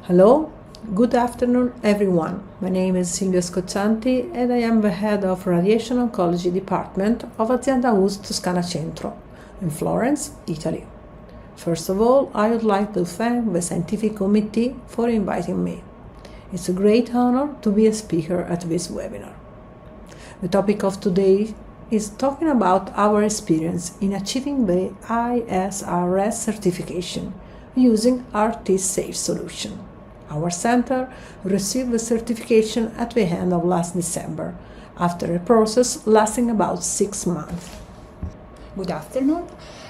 Hello, good afternoon everyone. My name is Silvia Scoccianti and I am the head of Radiation Oncology Department of Azienda US Toscana Centro in Florence, Italy. First of all, I would like to thank the scientific committee for inviting me. It's a great honor to be a speaker at this webinar. The topic of today is talking about our experience in achieving the ISRS certification using RTsafe solution. Our center received the certification at the end of last December, after a process lasting about 6 months. Good afternoon.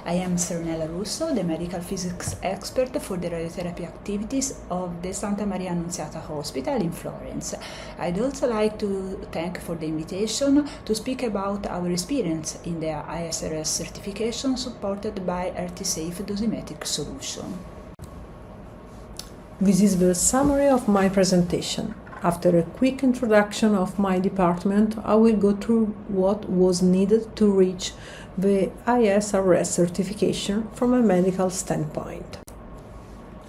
I am Serenella Russo, the medical physics expert for the radiotherapy activities of the Santa Maria Annunziata Hospital in Florence. I'd also like to thank for the invitation to speak about our experience in the ISRS certification supported by RTsafe dosimetric solution. This is the summary of my presentation. After a quick introduction of my department, I will go through what was needed to reach the ISRS certification from a medical standpoint.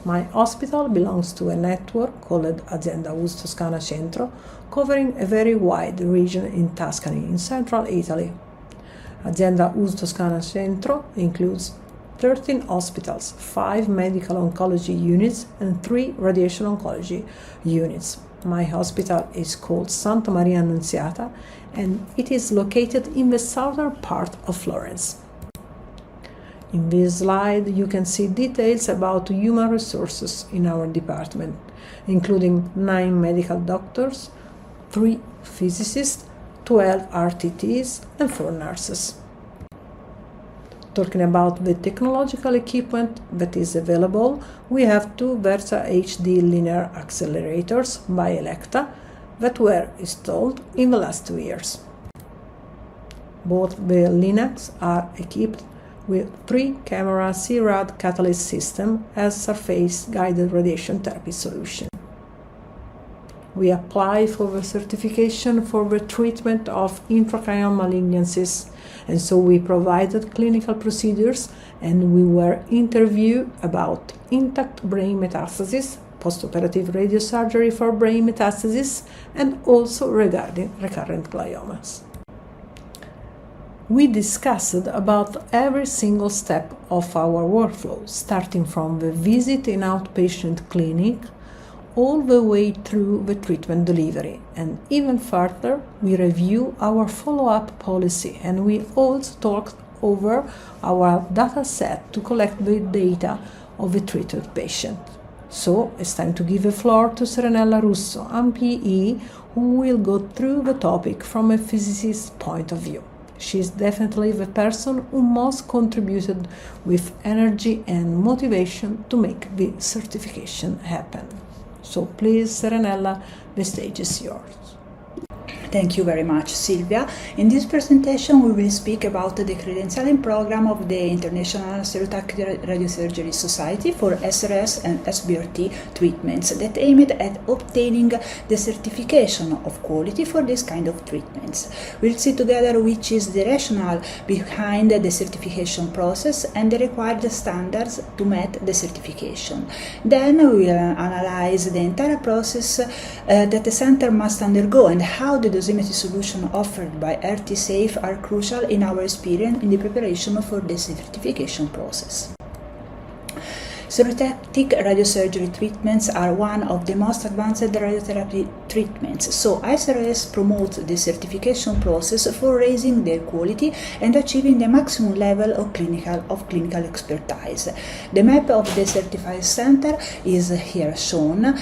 My hospital belongs to a network called Azienda US Toscana Centro, covering a very wide region in Tuscany, in central Italy. Azienda US Toscana Centro includes 13 hospitals, 5 medical oncology units and 3 radiation oncology units. My hospital is called Santa Maria Annunziata and it is located in the southern part of Florence. In this slide you can see details about human resources in our department, including 9 medical doctors, 3 physicists, 12 RTs and 4 nurses. Talking about the technological equipment that is available, we have 2 Versa HD linear accelerators by Elekta that were installed in the last 2 years. Both the Linacs are equipped with 3-camera CRAD catalyst system as surface-guided radiation therapy solution. We apply for the certification for the treatment of intracranial malignancies, and so we provided clinical procedures and we were interviewed about intact brain metastasis, postoperative radiosurgery for brain metastasis, and also regarding recurrent gliomas. We discussed about every single step of our workflow, starting from the visit in outpatient clinic all the way through the treatment delivery, and even further we review our follow-up policy and we also talked over our data set to collect the data of the treated patient. So it's time to give the floor to Serenella Russo, MPE, who will go through the topic from a physicist point of view. She is definitely the person who most contributed with energy and motivation to make the certification happen. So please, Serenella, the stage is yours. Thank you very much, Silvia. In this presentation, we will speak about the credentialing program of the International Stereotactic Radiosurgery Society for SRS and SBRT treatments that aimed at obtaining the certification of quality for this kind of treatments. We'll see together which is the rationale behind the certification process and the required standards to meet the certification. Then we will analyze the entire process that the center must undergo and how the dosimetry solution offered by RTsafe are crucial in our experience in the preparation for the certification process. Stereotactic radiosurgery treatments are one of the most advanced radiotherapy treatments, so ISRS promotes the certification process for raising their quality and achieving the maximum level of clinical expertise. The map of the certified center is here shown.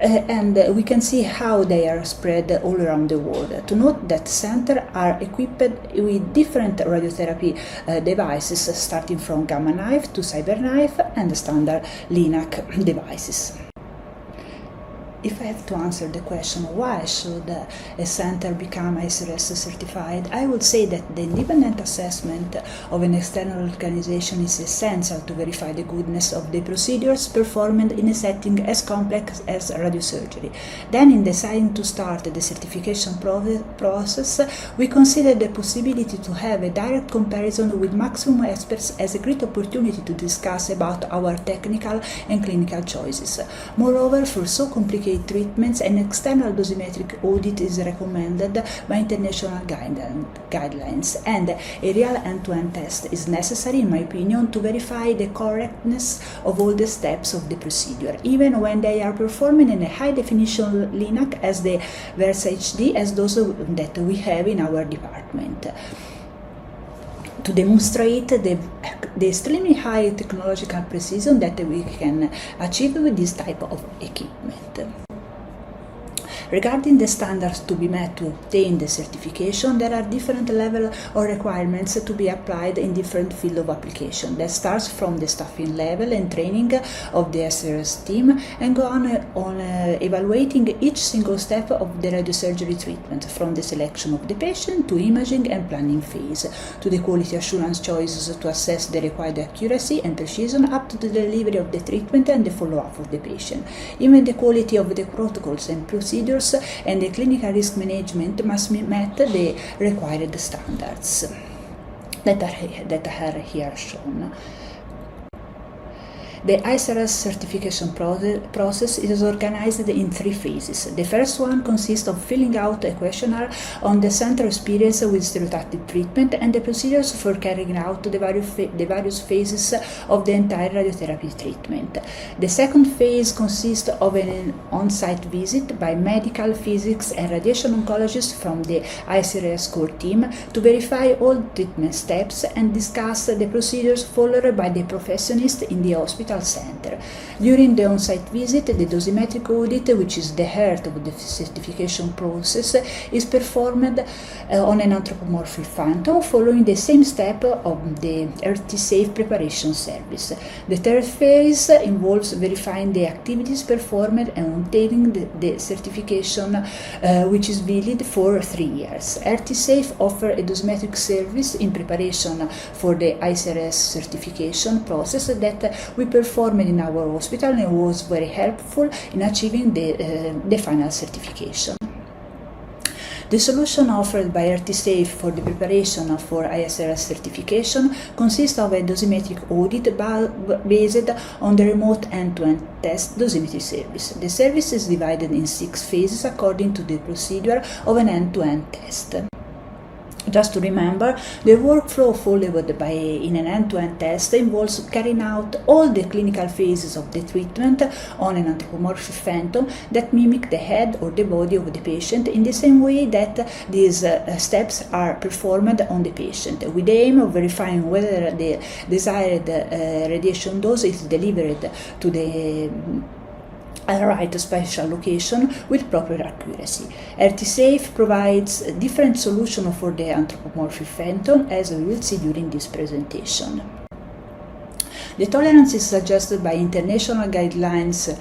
And we can see how they are spread all around the world. To note that centers are equipped with different radiotherapy devices, starting from Gamma Knife to CyberKnife and standard Linac devices. If I have to answer the question why should a center become ISRS certified, I would say that the independent assessment of an external organization is essential to verify the goodness of the procedures performed in a setting as complex as radiosurgery. Then, in deciding to start the certification process, we consider the possibility to have a direct comparison with maximum experts as a great opportunity to discuss about our technical and clinical choices. Moreover, for so complicated treatments, an external dosimetric audit is recommended by international guidelines, and a real end-to-end test is necessary, in my opinion, to verify the correctness of all the steps of the procedure, even when they are performed in a high-definition linac as the Versa HD as those that we have in our department, to demonstrate the extremely high technological precision that we can achieve with this type of equipment. Regarding the standards to be met to obtain the certification, there are different levels or requirements to be applied in different fields of application. That starts from the staffing level and training of the SRS team and go on evaluating each single step of the radiosurgery treatment, from the selection of the patient to imaging and planning phase, to the quality assurance choices to assess the required accuracy and precision up to the delivery of the treatment and the follow-up of the patient. Even the quality of the protocols and procedures and the clinical risk management must meet the required standards that are here shown. The ISRS certification process is organized in 3 phases. The first one consists of filling out a questionnaire on the center experience with stereotactic treatment and the procedures for carrying out the various phases of the entire radiotherapy treatment. The second phase consists of an on-site visit by medical, physics, and radiation oncologists from the ISRS core team to verify all treatment steps and discuss the procedures followed by the professionist in the hospital center. During the on-site visit, the dosimetric audit, which is the heart of the certification process, is performed on an anthropomorphic phantom, following the same step of the RTsafe preparation service. The third phase involves verifying the activities performed and obtaining the certification, which is valid for 3 years. RTsafe offers a dosimetric service in preparation for the ISRS certification process that we performed in our hospital and was very helpful in achieving the final certification. The solution offered by RTsafe for the preparation for ISRS certification consists of a dosimetric audit based on the remote end-to-end test dosimetry service. The service is divided in 6 phases according to the procedure of an end-to-end test. Just to remember, the workflow followed in an end-to-end test involves carrying out all the clinical phases of the treatment on an anthropomorphic phantom that mimic the head or the body of the patient in the same way that these steps are performed on the patient, with the aim of verifying whether the desired radiation dose is delivered to the right spatial location with proper accuracy. RTsafe provides a different solution for the anthropomorphic phantom, as we will see during this presentation. The tolerances suggested by international guidelines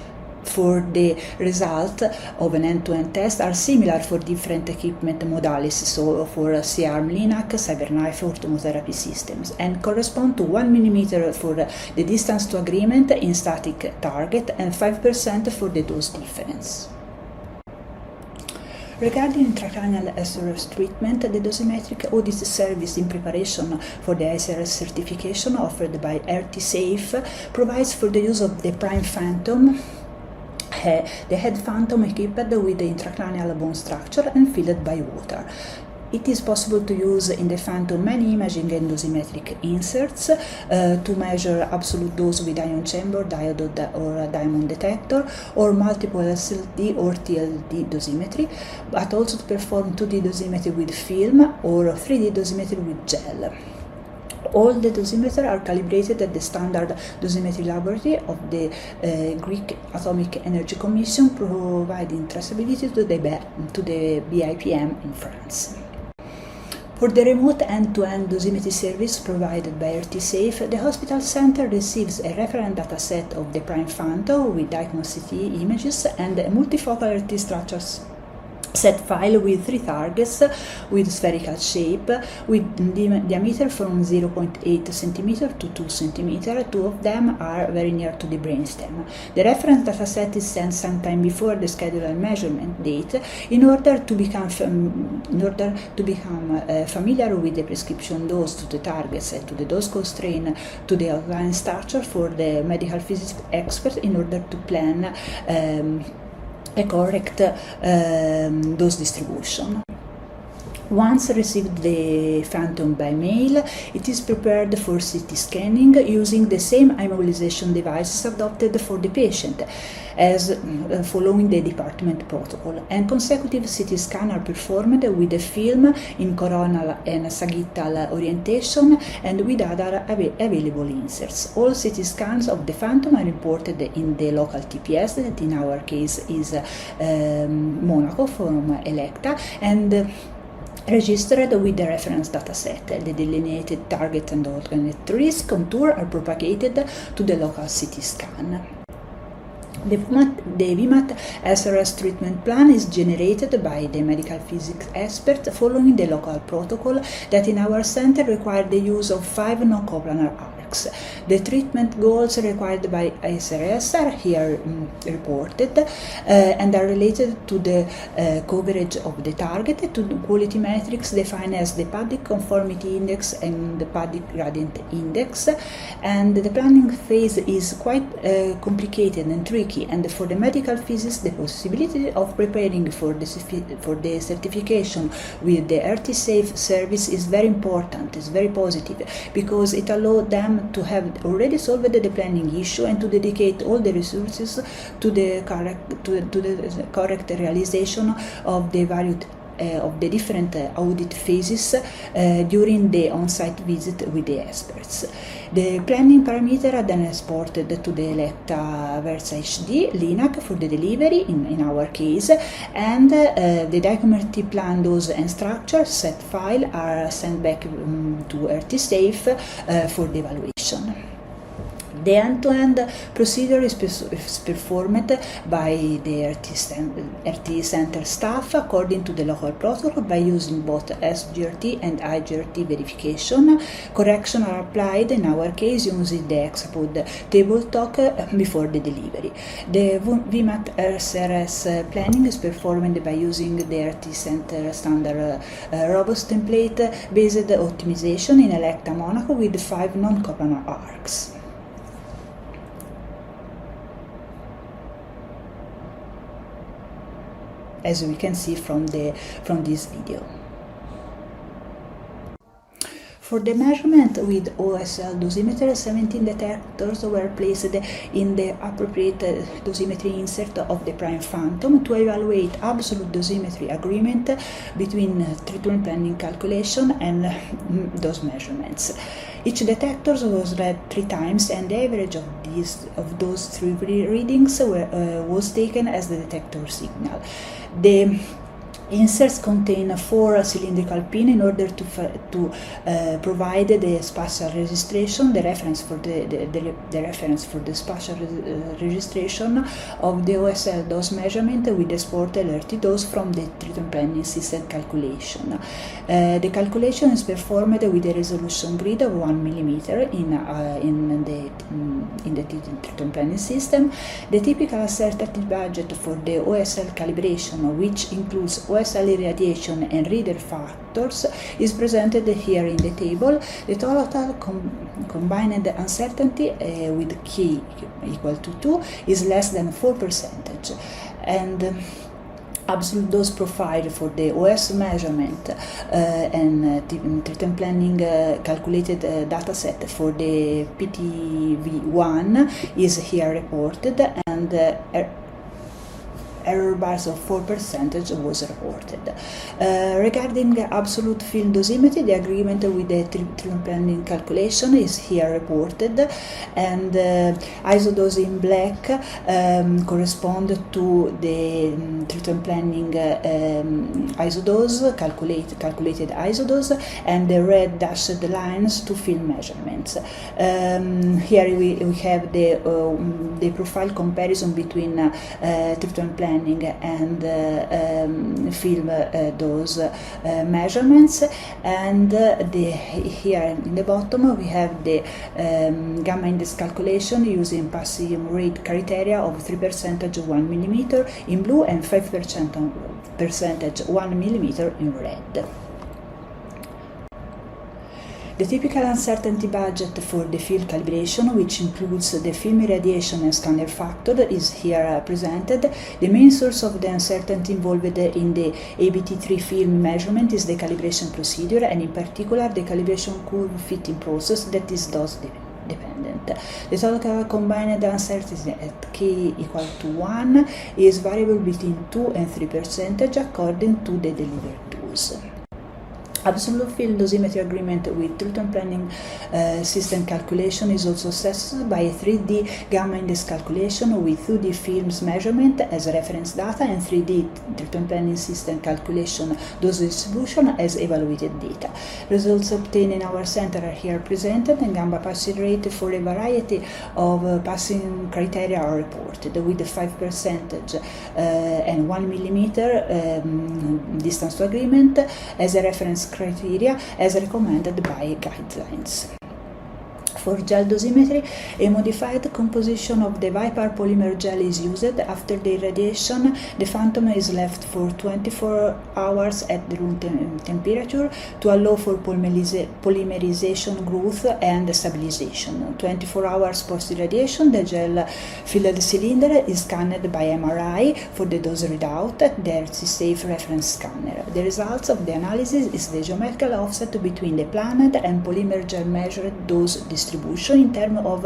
for the result of an end-to-end test are similar for different equipment modalities, so for C-arm linac, cyberknife, or tomotherapy systems, and correspond to 1 mm for the distance to agreement in static target and 5% for the dose difference. Regarding intracranial SRS treatment, the dosimetric audit service in preparation for the ISRS certification offered by RTsafe provides for the use of the prime phantom, the head phantom equipped with the intracranial bone structure and filled by water. It is possible to use in the phantom many imaging and dosimetric inserts to measure absolute dose with ion chamber, diode or a diamond detector, or multiple SLD or TLD dosimetry, but also to perform 2D dosimetry with film or 3D dosimetry with gel. All the dosimeters are calibrated at the standard dosimetry laboratory of the Greek Atomic Energy Commission, providing traceability to the BIPM in France. For the remote end-to-end dosimetry service provided by RTsafe, the hospital center receives a reference dataset of the prime phantom with diagnostic images and a multifocal RT structures set file with 3 targets with spherical shape with diameter from 0.8 cm to 2 cm. 2 of them are very near to the brainstem. The reference dataset is sent sometime before the scheduled measurement date in order to become familiar with the prescription dose to the targets and to the dose constraint to the outline structure for the medical physics expert in order to plan a correct dose distribution. Once received the phantom by mail, it is prepared for CT scanning using the same immobilization devices adopted for the patient as following the department protocol, and consecutive CT scans are performed with a film in coronal and sagittal orientation and with other available inserts. All CT scans of the phantom are reported in the local TPS, that in our case is Monaco from Electa, and registered with the reference dataset. The delineated target and organ at risk contour are propagated to the local CT scan. The VMAT ISRS treatment plan is generated by the medical physics expert following the local protocol that in our center require the use of 5 non-coplanar arcs. The treatment goals required by ISRS are here reported and are related to the coverage of the target, to the quality metrics defined as the Paddick conformity index and the Paddick gradient index, and the planning phase is quite complicated and tricky, and for the medical physicists the possibility of preparing for the certification with the RTsafe service is very important, is very positive, because it allows them to have already solved the planning issue and to dedicate all the resources to the correct realization of the various of the different audit phases during the on-site visit with the experts. The planning parameters are then exported to the Electa Versa HD LINAC for the delivery in our case, and the document plan dose and structure set file are sent back to RTsafe for the evaluation. The end-to-end procedure is performed by the RT center staff according to the local protocol by using both SGRT and IGRT verification. Corrections are applied in our case using the hexapod table talk before the delivery. The VMAT ISRS planning is performed by using the RT center standard robust template based optimization in Electa Monaco with 5 non-coplanar arcs. As we can see from this video. For the measurement with OSL dosimeter, 17 detectors were placed in the appropriate dosimetry insert of the prime phantom to evaluate absolute dosimetry agreement between treatment planning calculation and those measurements. Each detector was read 3 times, and the average of those 3 readings was taken as the detector signal. The inserts contain 4 cylindrical pins in order to provide the spatial registration, the reference for the spatial registration of the OSL dose measurement with the sport LRT dose from the treatment planning system calculation. The calculation is performed with a resolution grid of 1 mm in the treatment planning system. The typical asserted budget for the OSL calibration, which includes OSL irradiation and reader factors, is presented here in the table. The total combined uncertainty with K equal to 2 is less than 4%, and absolute dose profile for the OS measurement and treatment planning calculated dataset for the PTV1 is here reported, and error bars of 4% was reported. Regarding absolute field dosimetry, the agreement with the treatment planning calculation is here reported, and isodose in black correspond to the treatment planning isodose, calculated isodose, and the red dashed lines to field measurements. Here we have the profile comparison between treatment planning and film dose measurements, and here in the bottom we have the gamma index calculation using passing rate criteria of 3% 1 millimeter in blue and 5% 1 millimeter in red. The typical uncertainty budget for the field calibration, which includes the film irradiation and scanner factor, is here presented. The main source of the uncertainty involved in the ABT3 film measurement is the calibration procedure, and in particular the calibration curve fitting process that is dose dependent. The total combined uncertainty at k equal to 1 is variable between 2 and 3% according to the delivered dose. Absolute field dosimetry agreement with treatment planning system calculation is also assessed by a 3D gamma index calculation with 2D films measurement as reference data and 3D treatment planning system calculation dose distribution as evaluated data. Results obtained in our center are here presented, and gamma passing rate for a variety of passing criteria are reported, with 5% and 1 millimeter distance to agreement as a reference criteria as recommended by guidelines. For gel dosimetry, a modified composition of the Vipar polymer gel is used. After the irradiation, the phantom is left for 24 hours at the room temperature to allow for polymerization, growth, and stabilization. 24 hours post-irradiation, the gel-filled cylinder is scanned by MRI for the dose readout at the RTsafe reference scanner. The results of the analysis is the geometrical offset between the planned and polymer gel measured dose distribution in terms of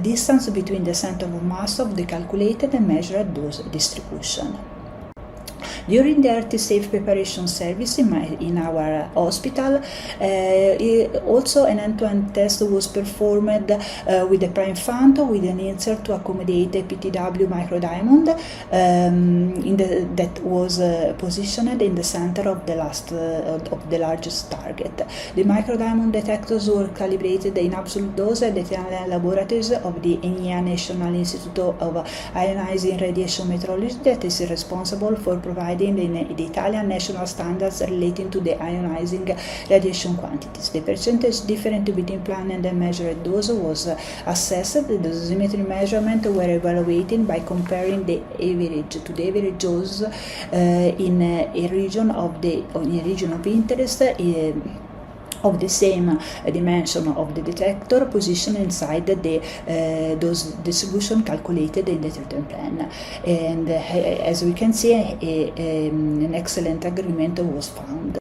distance between the center of mass of the calculated and measured dose distribution. During the RTsafe preparation service in our hospital, also an end-to-end test was performed with the prime phantom with an insert to accommodate a PTW microdiamond that was positioned in the center of the largest target. The microdiamond detectors were calibrated in absolute dose at the Italian laboratories of the ENIA National Institute of Ionizing Radiation Metrology that is responsible for providing the Italian national standards relating to the ionizing radiation quantities. The percentage difference between planned and measured dose was assessed. The dosimetry measurement were evaluated by comparing the average to the average dose in a region of interest of the same dimension of the detector positioned inside the dose distribution calculated in the treatment plan. And as we can see, an excellent agreement was found.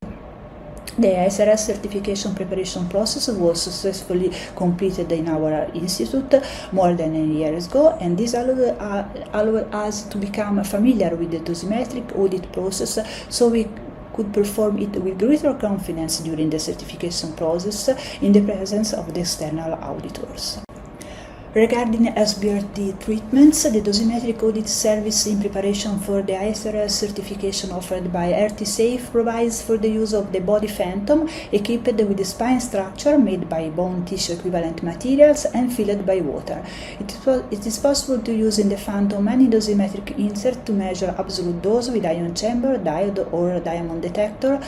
The ISRS certification preparation process was successfully completed in our institute more than a year ago, and this allowed us to become familiar with the dosimetric audit process, so we could perform it with greater confidence during the certification process in the presence of the external auditors. Regarding SBRT treatments, the dosimetric audit service in preparation for the ISRS certification offered by RTsafe provides for the use of the body phantom equipped with a spine structure made by bone tissue equivalent materials and filled by water. It is possible to use in the phantom any dosimetric insert to measure absolute dose with ion chamber, diode, or diamond detector,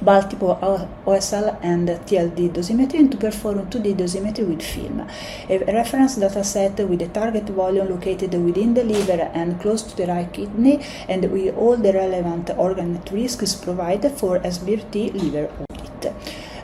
multiple OSL and TLD dosimetry, and to perform 2D dosimetry with film. A reference dataset with the target volume located within the liver and close to the right kidney and with all the relevant organ at risk is provided for SBRT liver audit.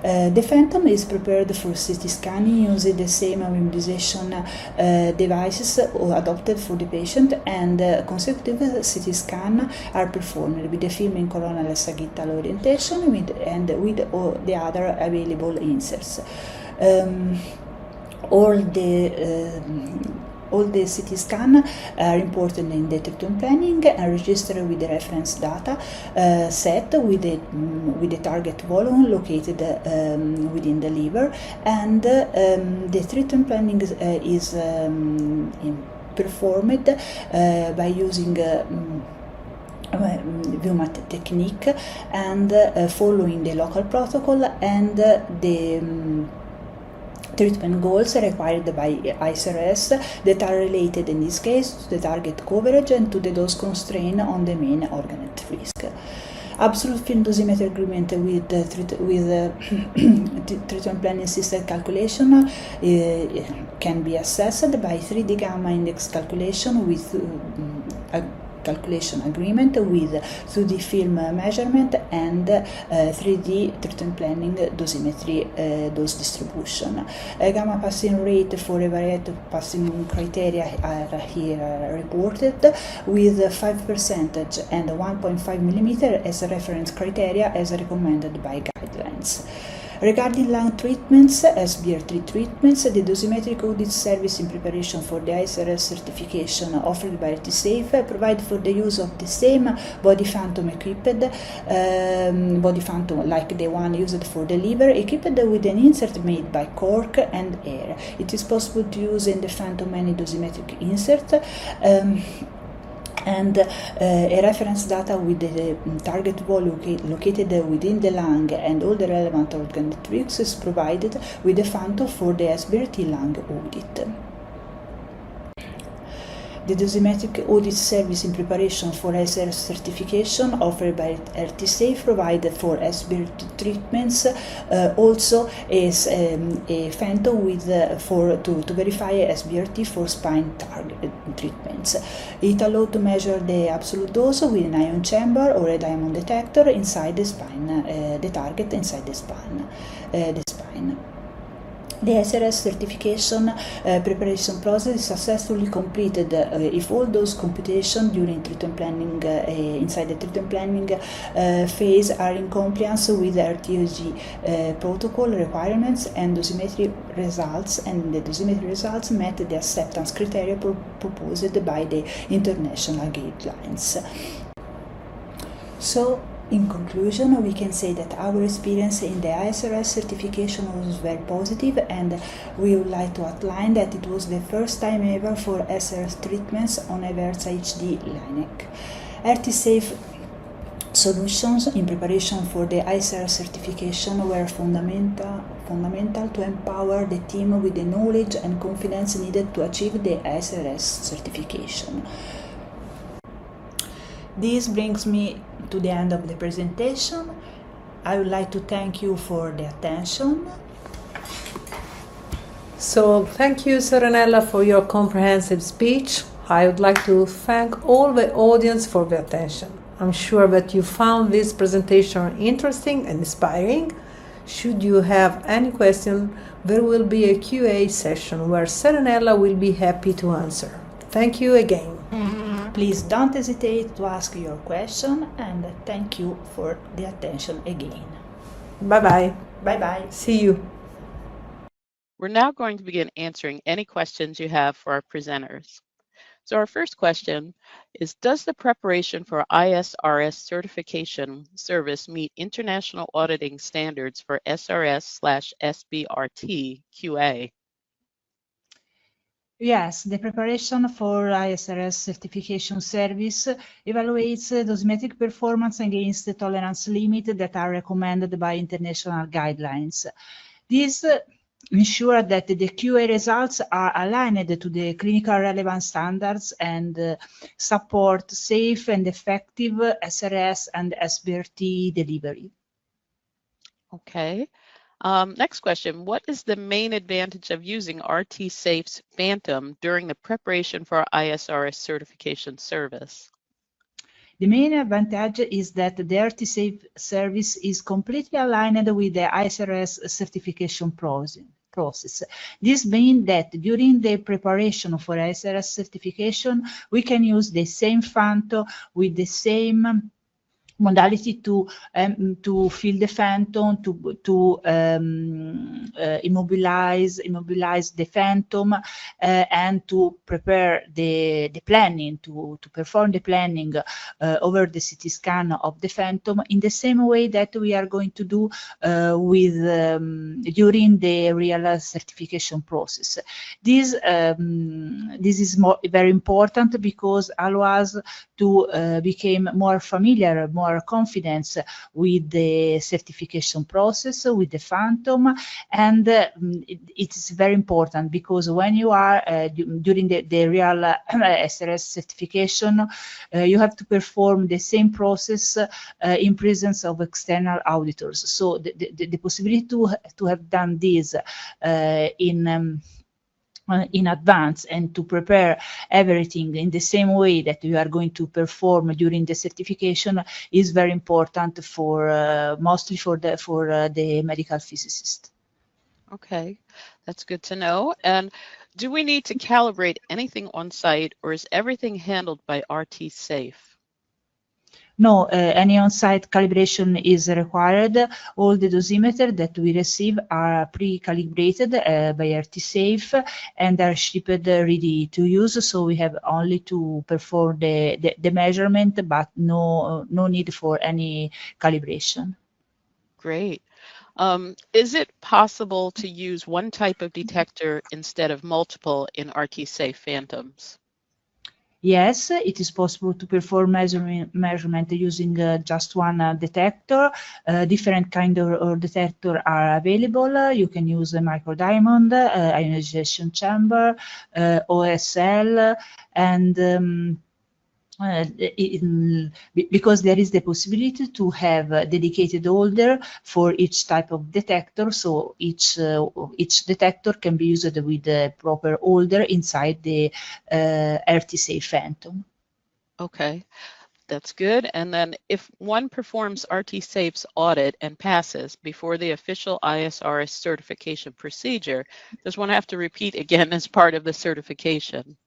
The phantom is prepared for CT scanning using the same immunization devices adopted for the patient, and consecutive CT scan are performed with the film in coronal sagittal orientation and with all the other available inserts. All the All the CT scans are imported in the treatment planning and registered with the reference data set with the target volume located within the liver, and the treatment planning is performed by using VUMAT technique and following the local protocol and the treatment goals required by ISRS that are related in this case to the target coverage and to the dose constraint on the main organ at risk. Absolute film dosimetry agreement with treatment planning system calculation can be assessed by 3D gamma index calculation with calculation agreement with 2D film measurement and 3D treatment planning dosimetry dose distribution. Gamma passing rate for a variety of passing criteria are here reported, with 5% and 1.5 mm as reference criteria as recommended by guidelines. Regarding lung treatments, SBRT treatments, the dosimetric audit service in preparation for the ISRS certification offered by RTsafe provide for the use of the same body phantom equipped, body phantom like the one used for the liver, equipped with an insert made by cork and air. It is possible to use in the phantom any dosimetric insert, and a reference data with the target volume located within the lung and all the relevant organ metrics is provided with the phantom for the SBRT lung audit. The dosimetric audit service in preparation for ISRS certification offered by RTsafe provide for SBRT treatments also is a phantom with to verify SBRT for spine target treatments. It allows to measure the absolute dose with an ion chamber or a diamond detector inside the spine, the target inside the spine. The ISRS certification preparation process is successfully completed if all those computations during treatment planning inside the treatment planning phase are in compliance with the RTOG protocol requirements and dosimetry results, and the dosimetry results met the acceptance criteria proposed by the international guidelines. So, in conclusion, we can say that our experience in the ISRS certification was very positive, and we would like to outline that it was the first time ever for ISRS treatments on a Versa HD Linux. RTsafe solutions in preparation for the ISRS certification were fundamental to empower the team with the knowledge and confidence needed to achieve the ISRS certification. This brings me to the end of the presentation. I would like to thank you for the attention. So, thank you, Serenella, for your comprehensive speech. I would like to thank all the audience for the attention. I'm sure that you found this presentation interesting and inspiring. Should you have any question, there will be a Q&A session where Serenella will be happy to answer. Thank you again. Please don't hesitate to ask your question, and thank you for the attention again. Bye-bye. Bye-bye. See you. We're now going to begin answering any questions you have for our presenters. So our first question is, does the preparation for ISRS certification service meet international auditing standards for SRS/SBRT QA? Yes, the preparation for ISRS certification service evaluates dosimetric performance against the tolerance limit that are recommended by international guidelines. This ensure that the QA results are aligned to the clinical relevant standards and support safe and effective SRS and SBRT delivery. Okay. Next question, what is the main advantage of using RTsafe's Phantom during the preparation for ISRS certification service? The main advantage is that the RTsafe service is completely aligned with the ISRS certification process. This means that during the preparation for ISRS certification, we can use the same Phantom with the same modality to feel the phantom, to immobilize the phantom, and to prepare the planning, to perform the planning over the CT scan of the phantom, in the same way that we are going to do with during the real certification process. This is very important because allows us to become more familiar, more confidence with the certification process, with the phantom, and it is very important because when you are during the real ISRS certification, you have to perform the same process in presence of external auditors. So the possibility to have done this in advance and to prepare everything in the same way that you are going to perform during the certification is very important for mostly for the medical physicist. Okay, that's good to know. And do we need to calibrate anything on site, or is everything handled by RTsafe? No, any on-site calibration is required. All the dosimeters that we receive are pre-calibrated by RTsafe and are shipped ready to use. So we have only to perform the measurement, but no need for any calibration. Great. Is it possible to use one type of detector instead of multiple in RTsafe phantoms? Yes, it is possible to perform measurement using just one detector. Different kind of detector are available. You can use a microdiamond, ionization chamber, OSL, and because there is the possibility to have a dedicated holder for each type of detector, so each detector can be used with the proper holder inside the RTsafe Phantom. Okay, that's good. And then if one performs RTsafe's audit and passes before the official ISRS certification procedure, does one have to repeat again as part of the certification?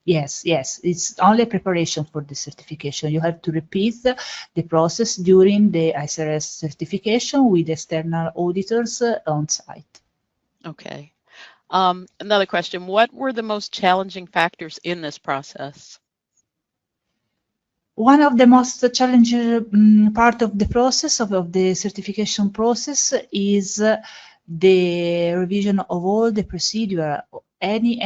Yes, it's only preparation for the certification. You have to repeat the process during the ISRS certification with external auditors on site. Okay. Another question, what were the most challenging factors in this process? One of the most challenging part of the process, of the certification process, is the revision of all the procedure. Any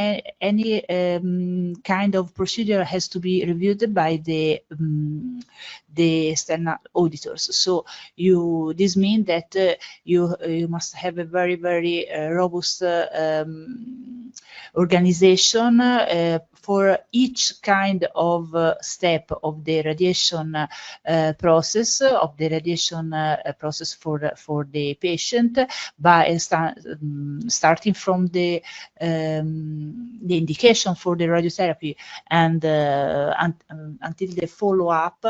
kind of procedure has to be reviewed by the external auditors. So this means that you must have a very robust organization for each kind of step of the radiation process for the patient, by starting from the indication for the radiotherapy and until the follow-up.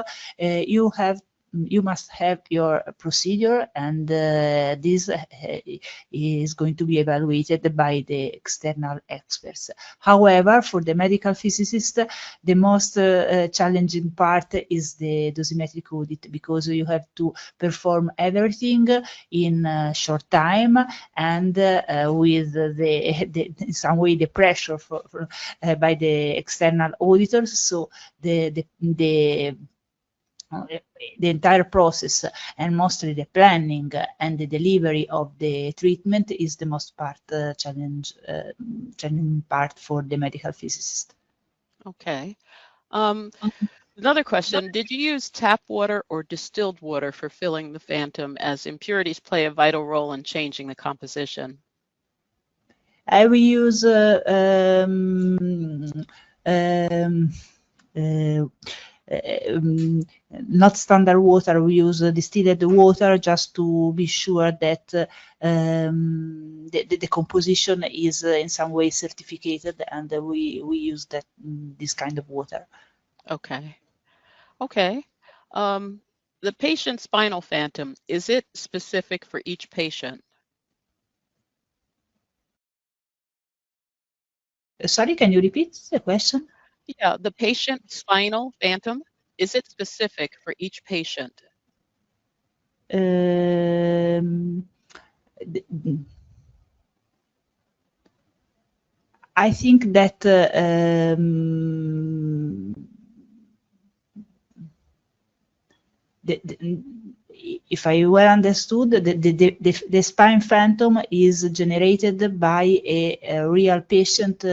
You must have your procedure, and this is going to be evaluated by the external experts. However, for the medical physicist, the most challenging part is the dosimetric audit, because you have to perform everything in a short time, and with in some way the pressure by the external auditors. So the entire process, and mostly the planning and the delivery of the treatment, is the most challenging part for the medical physicist. Okay. Another question, did you use tap water or distilled water for filling the phantom, as impurities play a vital role in changing the composition? I will use not standard water. We use distilled water just to be sure that the composition is in some way certificated, and we use this kind of water. Okay. Okay. The patient's spinal phantom, is it specific for each patient? Sorry, can you repeat the question? Yeah, the patient spinal phantom, is it specific for each patient? I think that if I well understood, the spine phantom is generated by a real patient,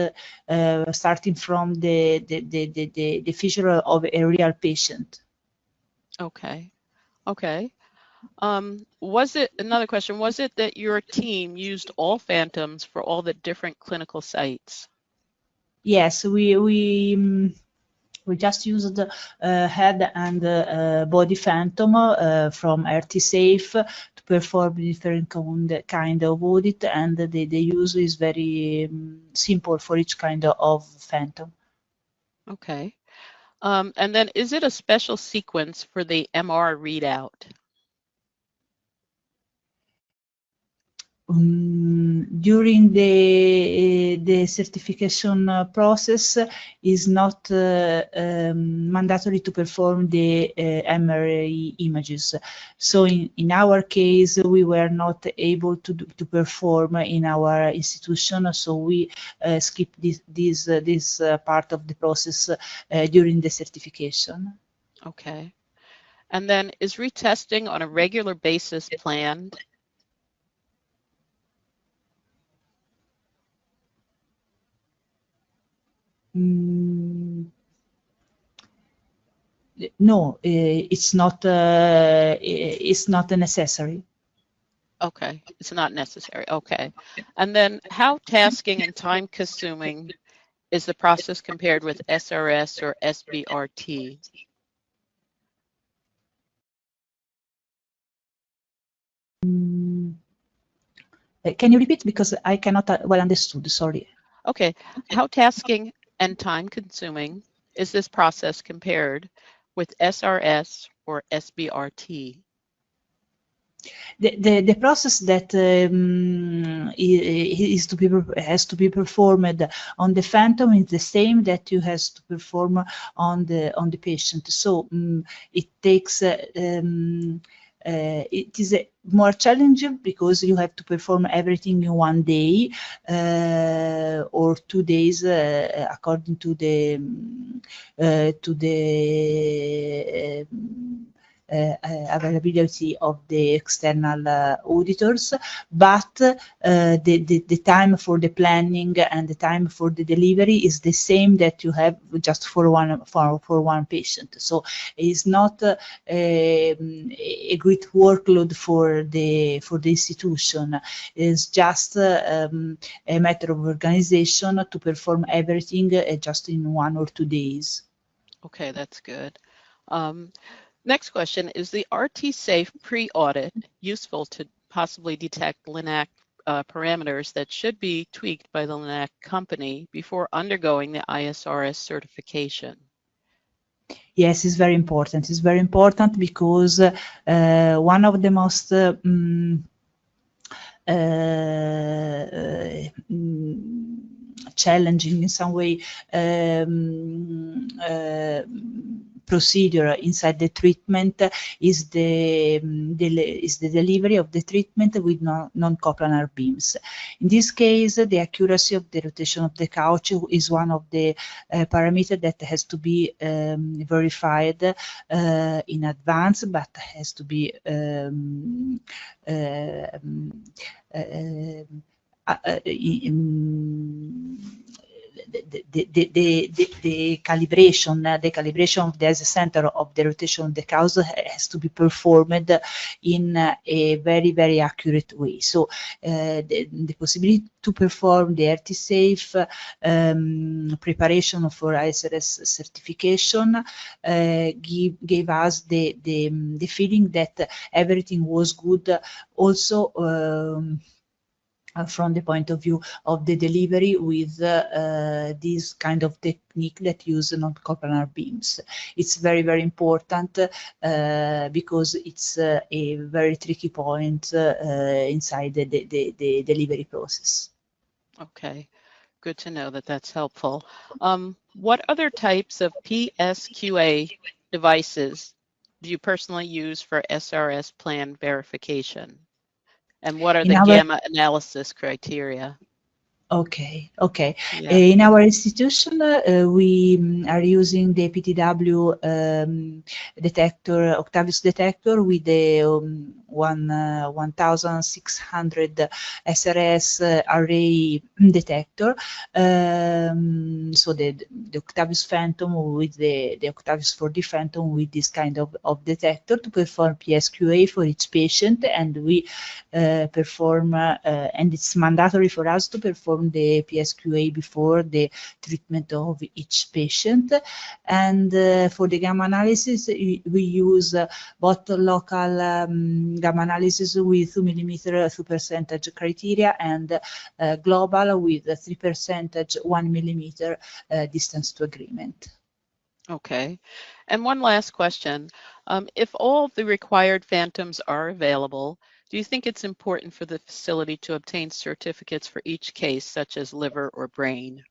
starting from the figure of a real patient. Okay. Okay. Was it, another question, was it that your team used all phantoms for all the different clinical sites? Yes, we just used head and body phantom from RTsafe to perform different kind of audit, and the use is very simple for each kind of phantom. Okay. And then is it a special sequence for the MR readout? During the certification process is not mandatory to perform the MRI images. So in our case, we were not able to perform in our institution, so we skip this part of the process during the certification. Okay. And then is retesting on a regular basis planned? No, it's not necessary. Okay, it's not necessary. Okay. And then how tasking and time consuming is the process compared with SRS or SBRT? Can you repeat, because I cannot well understood, sorry. Okay, how tasking and time consuming is this process compared with SRS or SBRT? The process that has to be performed on the phantom is the same that you has to perform on the patient. So it takes it is more challenging because you have to perform everything in one day or 2 days, according to the availability of the external auditors, but the time for the planning and the time for the delivery is the same that you have just for one patient. So it's not a great workload for the institution. It's just a matter of organization to perform everything just in 1 or 2 days. Okay, that's good. Next question, is the RTsafe pre-audit useful to possibly detect LINAC parameters that should be tweaked by the LINAC company before undergoing the ISRS certification? Yes, it's very important. It's very important because one of the most challenging in some way procedure inside the treatment is the delivery of the treatment with non-coplanar beams. In this case, the accuracy of the rotation of the couch is one of the parameters that has to be verified in advance, but has to be the calibration of the center of the rotation of the couch has to be performed in a very, very accurate way. So the possibility to perform the RTsafe preparation for ISRS certification gave us the feeling that everything was good also from the point of view of the delivery with this kind of technique that use non-coplanar beams. It's very, very important because it's a very tricky point inside the delivery process. Okay, good to know that that's helpful. What other types of PSQA devices do you personally use for SRS plan verification? And what are In the our gamma analysis criteria? Okay, okay. Yeah. In our institution, we are using the PTW detector, Octavius detector with the 1600 SRS array detector. So the Octavius Phantom with the Octavius 4D Phantom with this kind of detector to perform PSQA for each patient, and we perform, and it's mandatory for us to perform the PSQA before the treatment of each patient. And for the gamma analysis, we use both local gamma analysis with 2 millimeter 2% criteria and global with 3% 1 millimeter distance to agreement. Okay. And one last question. If all of the required phantoms are available, do you think it's important for the facility to obtain certificates for each case, such as liver or brain?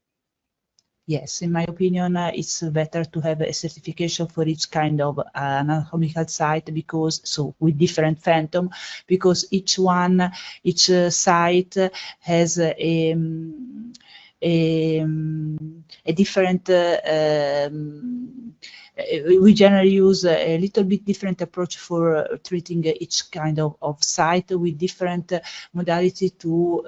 Yes, in my opinion, it's better to have a certification for each kind of anatomical site, because so with different phantom, because each site has a different we generally use a little bit different approach for treating each kind of site with different modality to,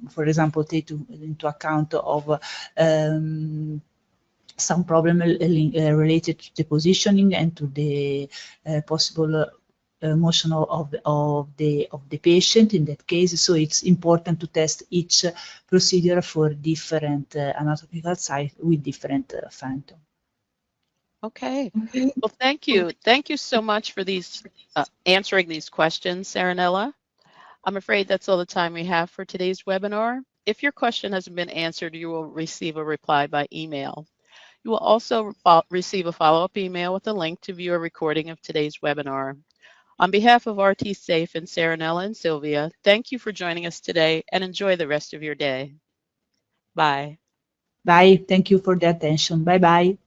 for example, take into account of some problem related to the positioning and to the possible motion of the patient in that case. So it's important to test each procedure for different anatomical site with different phantom. Okay. Well, thank you. Thank you so much for these answering these questions, Serenella. I'm afraid that's all the time we have for today's webinar. If your question hasn't been answered, you will receive a reply by email. You will also receive a follow-up email with a link to view a recording of today's webinar. On behalf of RTsafe and Serenella and Silvia, thank you for joining us today and enjoy the rest of your day. Bye. Bye. Thank you for the attention. Bye-bye.